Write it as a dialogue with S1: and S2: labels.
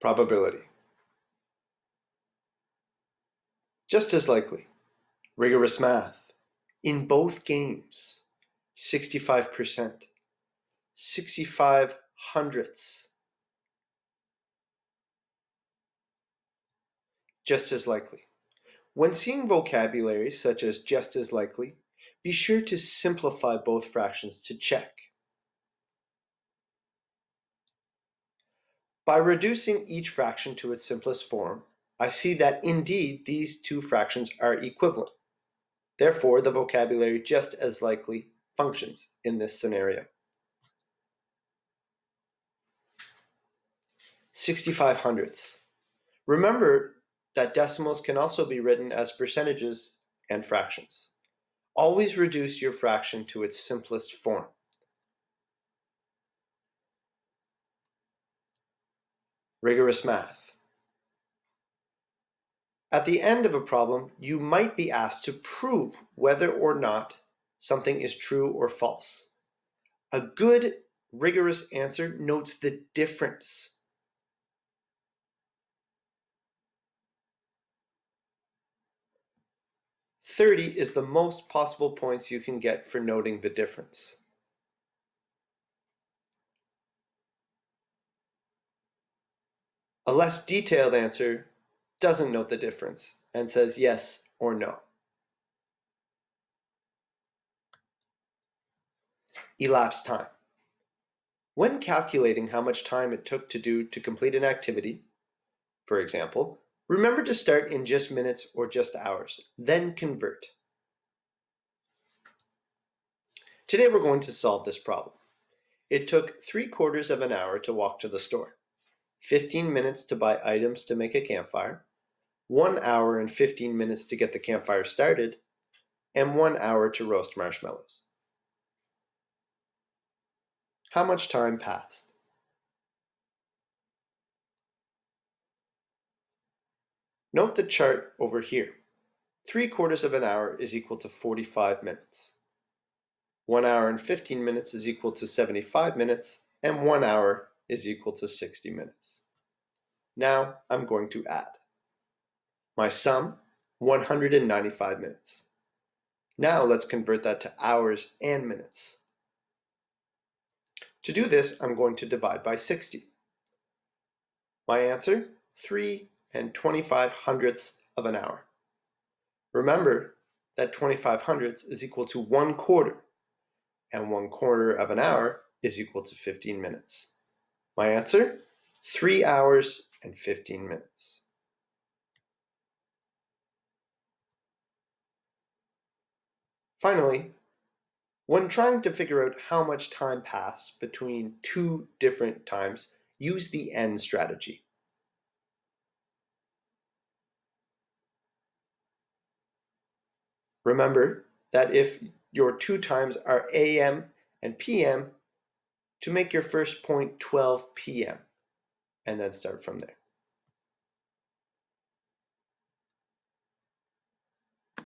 S1: Probability. Just as likely. Rigorous math. In both games, 65%. 65 hundredths. Just as likely. When seeing vocabulary such as just as likely, be sure to simplify both fractions to check. By reducing each fraction to its simplest form, I see that indeed these two fractions are equivalent. Therefore, the vocabulary just as likely functions in this scenario. 65 hundredths. Remember that decimals can also be written as percentages and fractions. Always reduce your fraction to its simplest form. Rigorous math. At the end of a problem, you might be asked to prove whether or not something is true or false. A good, rigorous answer notes the difference. "30 is the most possible points you can get for noting the difference. A less detailed answer doesn't note the difference and says yes or no. Elapsed time. When calculating how much time it took to complete an activity, for example, remember to start in just minutes or just hours, then convert. Today we're going to solve this problem. It took 3/4 of an hour to walk to the store, 15 minutes to buy items to make a campfire, 1 hour and 15 minutes to get the campfire started, and 1 hour to roast marshmallows. How much time passed? Note the chart over here. 3/4 of an hour is equal to 45 minutes. 1 hour and 15 minutes is equal to 75 minutes, and 1 hour is equal to 60 minutes. Now I'm going to add. My sum, 195 minutes. Now let's convert that to hours and minutes. To do this, I'm going to divide by 60. My answer, 3 25 hundredths of an hour. Remember that 25 hundredths is equal to 1/4, and 1/4 of an hour is equal to 15 minutes. My answer, 3 hours and 15 minutes. Finally, when trying to figure out how much time passed between two different times, use the and strategy. Remember that if your two times are AM and PM, to make your first point 12 PM, and then start from there.